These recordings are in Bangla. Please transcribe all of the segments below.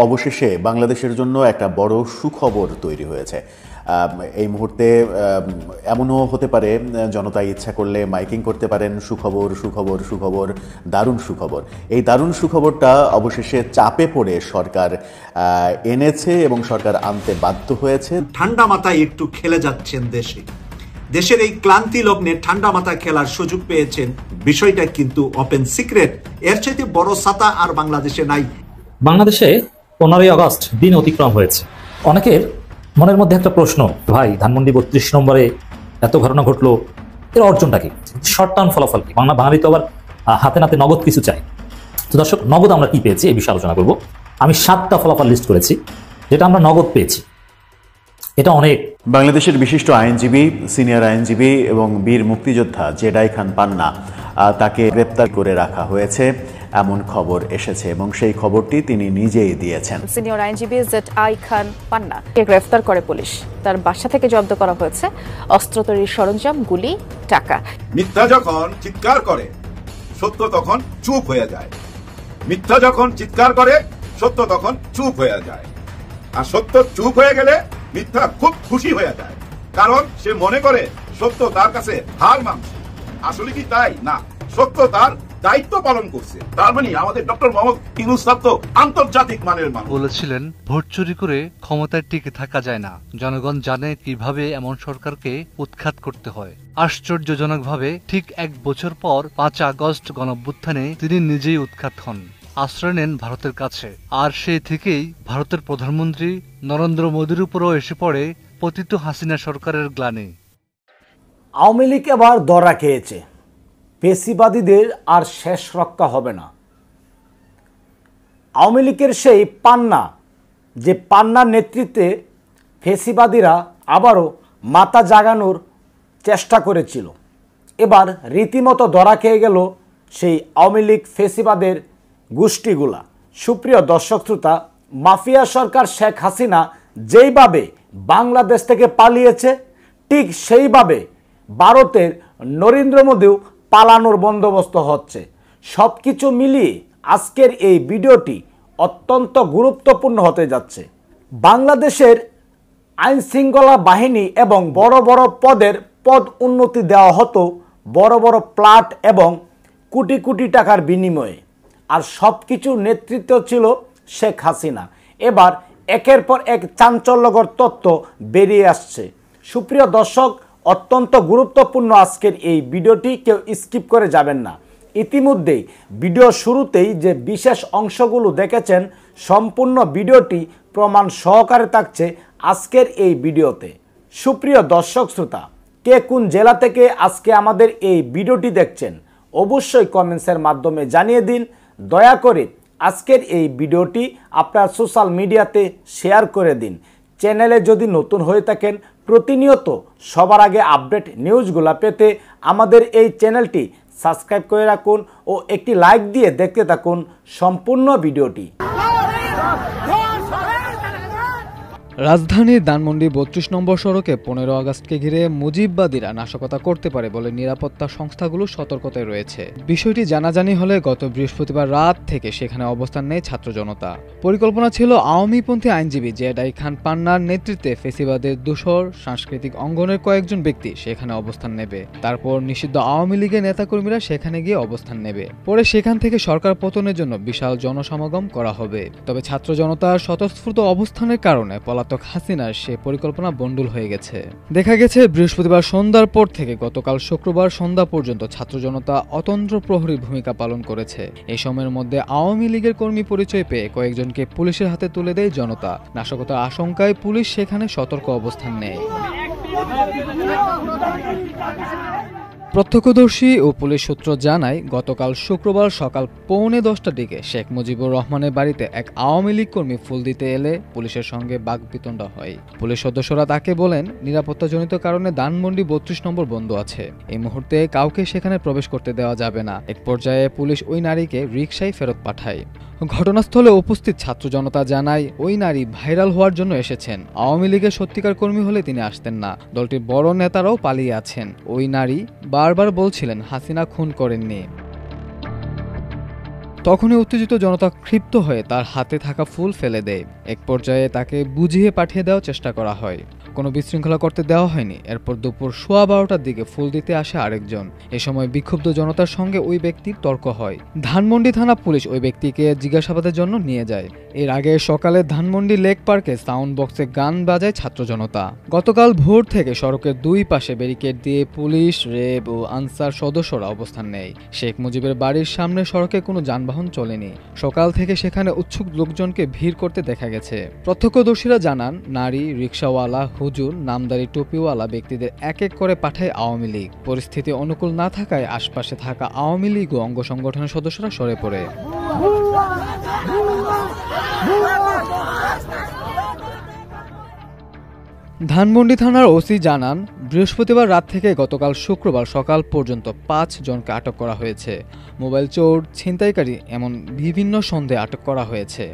অবশেষে বাংলাদেশের জন্য একটা বড় সুখবর তৈরি হয়েছে। এই মুহূর্তে এমনও হতে পারে জনতা ইচ্ছা করলে মাইকিং করতে পারেন সুখবর সুখবর সুখবর, দারুণ সুখবর। এই দারুণ সুখবরটা অবশেষে চাপে পড়ে সরকার এনেছে এবং সরকার আনতে বাধ্য হয়েছে। ঠান্ডা মাথায় একটু খেলে যাচ্ছেন দেশের এই ক্লান্তি লগ্নে ঠান্ডা মাথায় খেলার সুযোগ পেয়েছেন, বিষয়টা কিন্তু ওপেন সিক্রেট। এর চাইতে বড় ছাতা আর বাংলাদেশে নাই। বাংলাদেশে 15ই আগস্ট দিন অতিক্রম হয়েছে। অনেকের মনের মধ্যে একটা প্রশ্ন, ভাই ধানমন্ডি 32 নম্বরে এত ঘটনা ঘটলো, এর অর্জনটা কি? শর্ট টার্ম ফলাফল কি? বাঙালি তো আবার হাতে নাতে নগদ কিছু চাই। তো দর্শক, নগদ আমরা কি পেয়েছি এই বিষয়ে আলোচনা করব। আমি 7টা ফলাফল লিস্ট করেছি যেটা আমরা নগদ পেয়েছি। এটা অনেক। বাংলাদেশের বিশিষ্ট আইনজীবী, সিনিয়র আইনজীবী এবং বীর মুক্তিযোদ্ধা জেডাই খান পান্না তাকে গ্রেপ্তার করে রাখা হয়েছে এমন খবর এসেছে এবং সেই খবরটি তিনি নিজেই দিয়েছেন। সিনিয়র আইনজীবী জেডাই খান পান্নাকে গ্রেফতার করে পুলিশ। তার বাসা থেকে জব্দ করা হয়েছে অস্ত্র তৈরির সরঞ্জাম, গুলি, টাকা। মিথ্যা যখন চিৎকার করে সত্য তখন চুপ হয়ে যায়। মিথ্যা যখন চিৎকার করে সত্য তখন চুপ হয়ে যায়। আর সত্য চুপ হয়ে গেলে মিথ্যা খুব খুশি হয়ে যায়, কারণ সে মনে করে সত্য তার কাছে হার মানছে। আসলে কি তাই না? সত্য তার দায়িত্ব পালন করছে। তার মানে আমাদের ডক্টর মোহাম্মদ ইউনূস তো আন্তর্জাতিক মানের মানুষ। বলেছিলেন, ভোট চুরি করে ক্ষমতায় টিকে থাকা যায় না। জনগণ জানে কিভাবে এমন সরকারকে উৎখাত করতে হয়। আশ্চর্যজনকভাবে ঠিক 1 বছর পর 5 আগস্ট গণঅভ্যুত্থানে তিনি নিজেই উৎখাত হন, আশ্রয় নেন ভারতের কাছে। আর সেই থেকেই ভারতের প্রধানমন্ত্রী নরেন্দ্র মোদীর উপরও এসে পড়ে পতিত হাসিনা সরকারের গ্লানি। আওয়ামী লীগ এবার দরা খেয়েছে, পেশিবাদীদের আর শেষ রক্ষা হবে না। আওয়ামী লীগের সেই পান্না, যে পান্নার নেতৃত্বে ফেসিবাদীরা আবারও মাথা জাগানোর চেষ্টা করেছিল, এবার রীতিমতো ধরা খেয়ে গেল সেই আওয়ামী লীগ ফেসিবাদের গোষ্ঠীগুলা। সুপ্রিয় দর্শক শ্রোতা, মাফিয়া সরকার শেখ হাসিনা যেইভাবে বাংলাদেশ থেকে পালিয়েছে, ঠিক সেইভাবে ভারতের নরেন্দ্র মোদীও পালানোর বন্দোবস্ত হচ্ছে। সব কিছু মিলিয়ে আজকের এই ভিডিওটি অত্যন্ত গুরুত্বপূর্ণ হতে যাচ্ছে। বাংলাদেশের আইন শৃঙ্খলা বাহিনী এবং বড় বড় পদ উন্নতি দেওয়া হতো বড় বড় প্লাট এবং কোটি কোটি টাকার বিনিময়ে, আর সব কিছুর নেতৃত্ব ছিল শেখ হাসিনা। এবার একের পর এক চাঞ্চল্যকর তথ্য বেরিয়ে আসছে। সুপ্রিয় দর্শক, অত্যন্ত গুরুত্বপূর্ণ আজকের এই ভিডিওটি, কেউ স্কিপ করে যাবেন না। ইতিমধ্যেই ভিডিও শুরুতেই যে বিশেষ অংশগুলো দেখেছেন, সম্পূর্ণ ভিডিওটি প্রমাণ সহকারে থাকছে আজকের এই ভিডিওতে। সুপ্রিয় দর্শক শ্রোতা, কে কোন জেলা থেকে আজকে আমাদের এই ভিডিওটি দেখছেন অবশ্যই কমেন্টসের মাধ্যমে জানিয়ে দিন। দয়া করে আজকের এই ভিডিওটি আপনার সোশ্যাল মিডিয়াতে শেয়ার করে দিন। চ্যানেলে যদি নতুন হয়ে থাকেন, প্রতিনিয়ত সবার আগে আপডেট নিউজগুলো পেতে আমাদের এই চ্যানেলটি সাবস্ক্রাইব করে রাখুন ও একটি লাইক দিয়ে দেখতে থাকুন সম্পূর্ণ ভিডিওটি। রাজধানীর ধানমন্ডি 32 নম্বর সড়কে 15 আগস্টকে ঘিরে মুজিববাদীরা নাশকতা করতে পারে বলে নিরাপত্তা সংস্থাগুলো সতর্কতায় রয়েছে। বিষয়টি জানাজানি হলে গত বৃহস্পতিবার রাত থেকে সেখানে অবস্থান নেয় ছাত্র জনতা। পরিকল্পনা ছিল আওয়ামীপন্থী আইনজীবী জেডাই খান পান্নার নেতৃত্বে ফেসিবাদের দোসর সাংস্কৃতিক অঙ্গনের কয়েকজন ব্যক্তি সেখানে অবস্থান নেবে। তারপর নিষিদ্ধ আওয়ামী লীগের নেতাকর্মীরা সেখানে গিয়ে অবস্থান নেবে। পরে সেখান থেকে সরকার পতনের জন্য বিশাল জনসমাগম করা হবে। তবে ছাত্র জনতার স্বতঃস্ফূর্ত অবস্থানের কারণে হাসিনার সে পরিকল্পনা বন্ডুল হয়ে গেছে। দেখা গেছে বৃহস্পতিবার সন্ধ্যার পর থেকে গতকাল শুক্রবার সন্ধ্যা পর্যন্ত ছাত্র জনতা অতন্ত্র প্রহরীর ভূমিকা পালন করেছে। এই সময়ের মধ্যে আওয়ামী লীগের কর্মী পরিচয় পেয়ে কয়েকজনকে পুলিশের হাতে তুলে দেয় জনতা। নাশকতার আশঙ্কায় পুলিশ সেখানে সতর্ক অবস্থান নেয়। প্রত্যক্ষদর্শী ও পুলিশ সূত্র জানায়, গতকাল শুক্রবার সকাল 9:45টার দিকে শেখ মুজিবুর রহমানের বাড়িতে এক আওয়ামী লীগ কর্মী ফুল দিতে এলে পুলিশের সঙ্গে বাকবিতণ্ডা হয়। পুলিশ সদস্যরা তাকে বলেন, নিরাপত্তাজনিত কারণে ধানমন্ডি 32 নম্বর বন্ধ আছে, এই মুহূর্তে কাউকে সেখানে প্রবেশ করতে দেওয়া যাবে না। এক পর্যায়ে পুলিশ ওই নারীকে রিকশায় ফেরত পাঠায়। ঘটনাস্থলে উপস্থিত ছাত্র জনতা জানায়, ওই নারী ভাইরাল হওয়ার জন্য এসেছেন। আওয়ামী লীগের সত্যিকার কর্মী হলে তিনি আসতেন না। দলটির বড় নেতারাও পালিয়ে আছেন। ওই নারী বারবার বলছিলেন হাসিনা খুন করেননি। তখনই উত্তেজিত জনতা ক্ষিপ্ত হয়ে তার হাতে থাকা ফুল ফেলে দেয়। এক পর্যায়ে তাকে বুঝিয়ে পাঠিয়ে দেওয়ার চেষ্টা করা হয়। কোনো বিশৃঙ্খলা করতে দেওয়া হয়নি। এরপর দুপুর 12:15টার দিকে ফুল দিতে আসে আরেকজন। এ সময় বিক্ষুব্ধ জনতার সঙ্গে ওই ব্যক্তির তর্ক হয়। ধানমন্ডি থানা পুলিশ ওই ব্যক্তিকে জিজ্ঞাসাবাদের জন্য নিয়ে যায়। এর আগে সকালে ধানমন্ডি লেক পার্কে সাউন্ড বক্সে গান বাজায় ছাত্র জনতা। গতকাল ভোর থেকে সড়কের দুই পাশে ব্যারিকেড দিয়ে পুলিশ, র্যাব ও আনসার সদস্যরা অবস্থান নেয়। শেখ মুজিবের বাড়ির সামনে সড়কে কোনো যানবাহন চলেনি। সকাল থেকে সেখানে উৎসুক লোকজনকে ভিড় করতে দেখা গেছে। প্রত্যক্ষদর্শীরা জানান, নারী, রিকশাওয়ালা, হুজুর, নামদারি টুপিওয়ালা ব্যক্তিদের এক এক করে পাঠায় আওয়ামী লীগ। পরিস্থিতি অনুকূল না থাকায় আশপাশে থাকা আওয়ামী লীগ ও অঙ্গ সংগঠনের সদস্যরা সরে পড়ে। ধানমন্ডি থানার ওসি জানান, বৃহস্পতিবার রাত থেকে গতকাল শুক্রবার সকাল পর্যন্ত 5 জনকে আটক করা হয়েছে। মোবাইল চোর, ছিনতাইকারী এমন বিভিন্ন সন্দেহে আটক করা হয়েছে।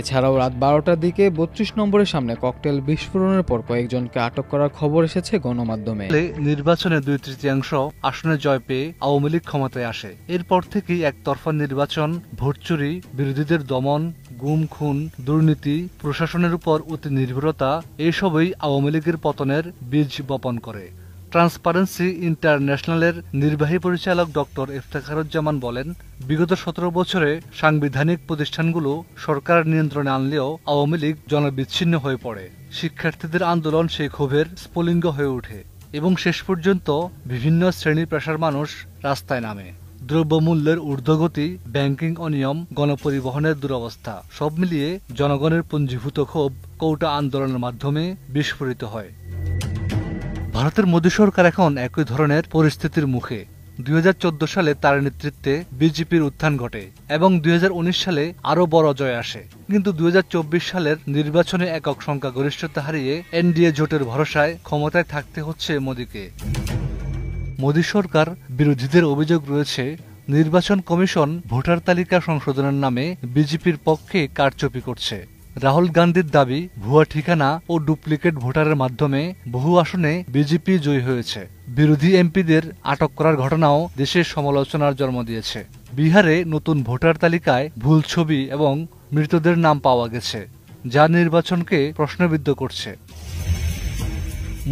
এছাড়াও রাত 12টার দিকে 32 নম্বরের সামনে ককটেল বিস্ফোরণের পর কয়েকজনকে আটক করার খবর এসেছে গণমাধ্যমে। নির্বাচনে 2/3 আসনে জয় পেয়ে আওয়ামী লীগ ক্ষমতায় আসে। এরপর থেকেই একতরফা নির্বাচন, ভোট চুরি, বিরোধীদের দমন, গুম খুন, দুর্নীতি, প্রশাসনের উপর অতি নির্ভরতা এসবই আওয়ামী লীগের পতনের বীজ বপন করে। ট্রান্সপারেন্সি ইন্টারন্যাশনালের নির্বাহী পরিচালক ডক্টর ইফতেখারুজ্জামান বলেন, বিগত 17 বছরে সাংবিধানিক প্রতিষ্ঠানগুলো সরকার নিয়ন্ত্রণে আনলেও আওয়ামী লীগ জনবিচ্ছিন্ন হয়ে পড়ে। শিক্ষার্থীদের আন্দোলন সেই ক্ষোভের স্ফুলিঙ্গ হয়ে ওঠে এবং শেষ পর্যন্ত বিভিন্ন শ্রেণী পেশার মানুষ রাস্তায় নামে। দ্রব্যমূল্যের ঊর্ধ্বগতি, ব্যাংকিং অনিয়ম, গণপরিবহনের দুরবস্থা সব মিলিয়ে জনগণের পুঞ্জীভূত ক্ষোভ কৌটা আন্দোলনের মাধ্যমে বিস্ফোরিত হয়। ভারতের মোদী সরকার এখন একই ধরনের পরিস্থিতির মুখে। 2014 সালে তার নেতৃত্বে বিজেপির উত্থান ঘটে এবং 2019 সালে আরো বড় জয় আসে। কিন্তু 2024 সালের নির্বাচনে একক সংখ্যাগরিষ্ঠতা হারিয়ে এনডিএ জোটের ভরসায় ক্ষমতায় থাকতে হচ্ছে মোদীকে। মোদী সরকার বিরোধীদের অভিযোগ রয়েছে, নির্বাচন কমিশন ভোটার তালিকা সংশোধনের নামে বিজেপির পক্ষে কারচুপি করছে। রাহুল গান্ধীর দাবি, ভুয়া ঠিকানা ও ডুপ্লিকেট ভোটারের মাধ্যমে বহু আসনে বিজেপি জয়ী হয়েছে। বিরোধী এমপিদের আটক করার ঘটনাও দেশের সমালোচনার জন্ম দিয়েছে। বিহারে নতুন ভোটার তালিকায় ভুল ছবি এবং মৃতদের নাম পাওয়া গেছে, যা নির্বাচনকে প্রশ্নবিদ্ধ করছে।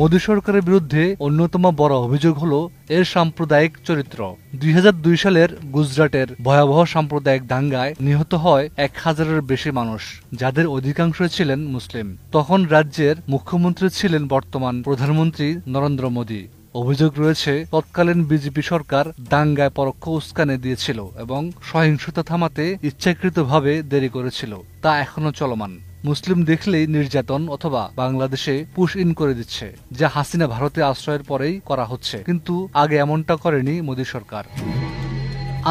মোদী সরকারের বিরুদ্ধে অন্যতম বড় অভিযোগ হল এর সাম্প্রদায়িক চরিত্র। 2002 সালের গুজরাটের ভয়াবহ সাম্প্রদায়িক দাঙ্গায় নিহত হয় 1000-এর বেশি মানুষ, যাদের অধিকাংশই ছিলেন মুসলিম। তখন রাজ্যের মুখ্যমন্ত্রী ছিলেন বর্তমান প্রধানমন্ত্রী নরেন্দ্র মোদী। অভিযোগ রয়েছে, তৎকালীন বিজেপি সরকার দাঙ্গায় পরোক্ষ উস্কানি দিয়েছিল এবং সহিংসতা থামাতে ইচ্ছাকৃতভাবে দেরি করেছিল। তা এখনো চলমান। মুসলিম দেখলেই নির্যাতন অথবা বাংলাদেশে পুশ ইন করে দিচ্ছে, যা হাসিনা ভারতে আশ্রয়ের পরেই করা হচ্ছে, কিন্তু আগে এমনটা করেনি মোদী সরকার।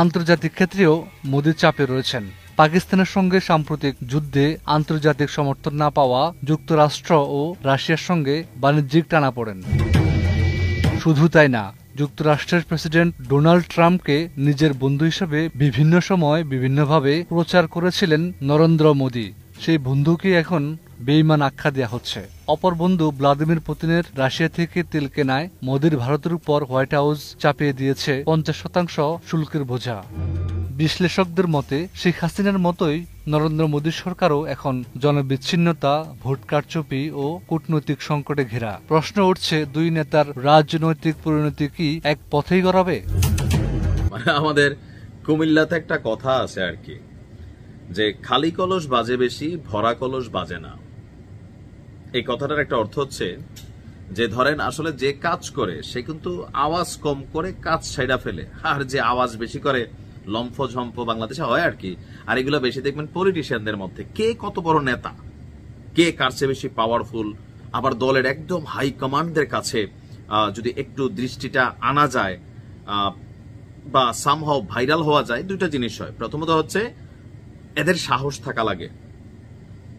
আন্তর্জাতিক ক্ষেত্রেও মোদী চাপে রয়েছেন। পাকিস্তানের সঙ্গে সাম্প্রতিক যুদ্ধে আন্তর্জাতিক সমর্থন না পাওয়া যুক্তরাষ্ট্র ও রাশিয়ার সঙ্গে বাণিজ্যিক টানাপোড়েন। শুধু তাই না, যুক্তরাষ্ট্রের প্রেসিডেন্ট ডোনাল্ড ট্রাম্পকে নিজের বন্ধু হিসেবে বিভিন্ন সময় বিভিন্নভাবে প্রচার করেছিলেন নরেন্দ্র মোদী। সেই বন্ধুকে এখন বেঈমান আখ্যা দেওয়া হচ্ছে। অপর বন্ধু ভ্লাদিমির পুতিনের রাশিয়া থেকে তেল কেনায় মোদীর ভারতের উপর হোয়াইট হাউস চাপিয়ে দিয়েছে 50% শুল্কের বোঝা। বিশ্লেষকদের মতে শেখ হাসিনার মতোই নরেন্দ্র মোদী সরকারও এখন জনবিচ্ছিন্নতা, ভোট কারচুপি ও কূটনৈতিক সংকটে ঘেরা। প্রশ্ন উঠছে, দুই নেতার রাজনৈতিক পরিণতি কি এক পথেই গড়াবে? মানে আমাদের কুমিল্লাতে একটা কথা আছে আর কি, যে খালি কলস বাজে বেশি, ভরা কলস বাজে না। এই কথাটার একটা অর্থ হচ্ছে যে ধরেন আসলে যে কাজ করে সে কিন্তু আওয়াজ কম করে কাজ ছাইড়া ফেলে, আর যে আওয়াজ বেশি করে লম্ফ ঝম্প বাংলাদেশে হয় আর কি। আর এগুলো বেশি দেখবেন পলিটিশিয়ানদের মধ্যে, কে কত বড় নেতা, কে কার চেয়ে বেশি পাওয়ারফুল। আবার দলের একদম হাই কমান্ডদের কাছে যদি একটু দৃষ্টিটা আনা যায় বা সামহাও ভাইরাল হওয়া যায়, দুইটা জিনিস হয়। প্রথমত হচ্ছে এদের সাহস থাকা লাগে।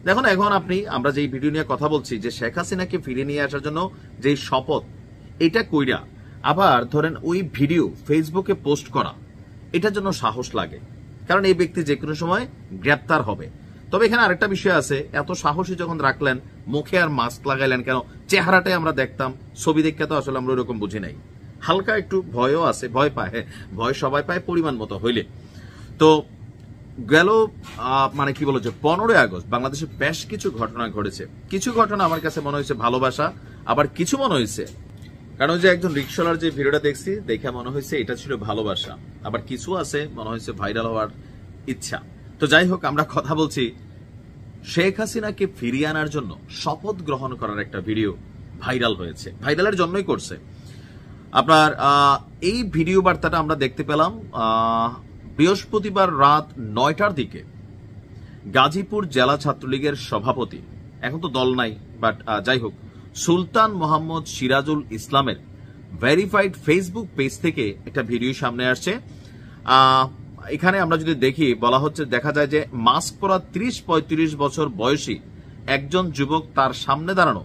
দেখুন এখন আমরা যেই ভিডিও নিয়ে কথা বলছি, যে শেখ হাসিনাকে ফিরিয়ে নিয়ে আসার জন্য যেই শপথ, এটা কইরা আবার ধরেন ওই ভিডিও ফেসবুকে পোস্ট করা, এটার জন্য সাহস লাগে, কারণ এই ব্যক্তি যে কোনো সময় গ্রেপ্তার হবে। তবে এখানে আরেকটা বিষয় আছে, এত সাহসী যখন রাখলেন, মুখে আর মাস্ক লাগাইলেন কেন? চেহারাটাই আমরা দেখতাম, ছবি দেখতে তো আসলে আমরা ওরকম বুঝি নাই। হালকা একটু ভয়ও আছে, ভয় পায়, ভয় সবাই পায় পরিমাণ মতো হইলে। তো গেল মানে কি বলো যে 15ই আগস্ট বাংলাদেশে বেশ কিছু ঘটনা ঘটেছে। কিছু ঘটনা আমার কাছে মনে হয়েছে ভালোবাসা, আবার কিছু মনে হয়েছে, কারণ যে একজন রিক্সাওয়ালার যে ভিডিওটা দেখছি দেখে মনে হয়েছে এটা ছিল ভালোবাসা, আবার কিছু আছে মনে হয়েছে ভাইরাল হওয়ার ইচ্ছা। তো যাই হোক, আমরা কথা বলছি শেখ হাসিনাকে ফিরিয়ে আনার জন্য শপথ গ্রহণ করার একটা ভিডিও ভাইরাল হয়েছে। ভাইরালের জন্যই করছে। আপনার এই ভিডিও বার্তাটা আমরা দেখতে পেলাম বৃহস্পতিবার রাত 9টার দিকে গাজীপুর জেলা ছাত্রলীগের সভাপতি, এখন তো দল নাই, বাট যাই হোক, সুলতান মোহাম্মদ সিরাজুল ইসলামের ভেরিফাইড ফেসবুক পেজ থেকে একটা ভিডিও সামনে আসছে। এখানে আমরা যদি দেখি, বলা হচ্ছে, দেখা যায় যে মাস্ক পরা 30-35 বছর বয়সী একজন যুবক তার সামনে দাঁড়ানো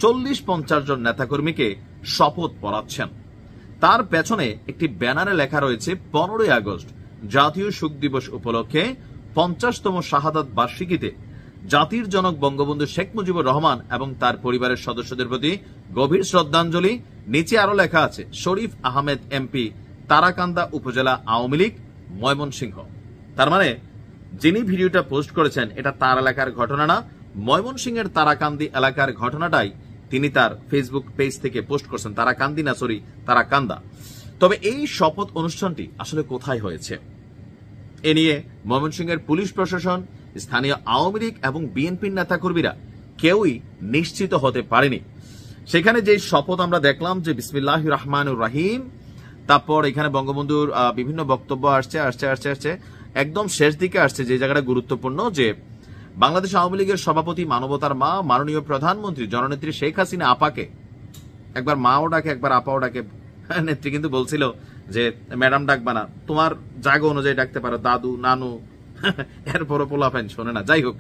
40-50 জন নেতাকর্মীকে শপথ পড়াচ্ছেন। তার পেছনে একটি ব্যানারে লেখা রয়েছে 15ই আগস্ট জাতীয় শোক দিবস উপলক্ষে 50তম শাহাদাত বার্ষিকীতে জাতির জনক বঙ্গবন্ধু শেখ মুজিবুর রহমান এবং তার পরিবারের সদস্যদের প্রতি গভীর শ্রদ্ধাঞ্জলি। নিচে আরো লেখা আছে শরীফ আহমেদ এমপি, তারাকান্দা উপজেলা আওয়ামী লীগ, ময়মনসিংহ। তার মানে যিনি ভিডিওটা পোস্ট করেছেন এটা তার এলাকার ঘটনা না, ময়মনসিংহের তারাকান্দি এলাকার ঘটনাটাই তিনি তার ফেসবুক পেজ থেকে পোস্ট করছেন। তারাকান্দা। তবে এই শপথ অনুষ্ঠানটি আসলে কোথায় হয়েছে এ নিয়ে ময়মনসিংহের পুলিশ প্রশাসন, স্থানীয় আওয়ামী লীগ এবং বিএনপির নেতাকর্মীরা কেউই নিশ্চিত হতে পারেনি। সেখানে যে শপথ আমরা দেখলাম যে বিসমিল্লাহির রহমানির রহিম, তারপর এখানে বঙ্গবন্ধুর বিভিন্ন বক্তব্য আসছে একদম শেষ দিকে আসছে যে জায়গাটা গুরুত্বপূর্ণ, যে বাংলাদেশ আওয়ামী লীগের সভাপতি, মানবতার মা, মাননীয় প্রধানমন্ত্রী জননেত্রী শেখ হাসিনা আপাকে, একবার মাও ডাকে একবার আপাও ডাকে। নেত্রী কিন্তু বলছিল যে ম্যাডাম ডাকবা না, তোমার জায়গা অনুযায়ী ডাকতে পারো, দাদু, নানু, এরপরও পোলাপেন শোনে না। যাই হোক,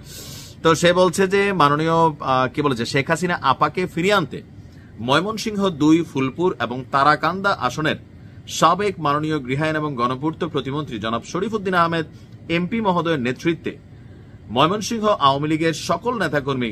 তো সে বলছে যে মাননীয় কি বলেছে, শেখ হাসিনা আপাকে ফিরিয়ে আনতে ময়মনসিংহ 2, ফুলপুর এবং তারাকান্দা আসনের সাবেক মাননীয় গৃহায়ন এবং গণপূর্ত প্রতিমন্ত্রী জনাব শরীফউদ্দিন আহমেদ এমপি মহোদয়ের নেতৃত্বে ময়মনসিংহ আওয়ামী লীগের সকল নেতাকর্মী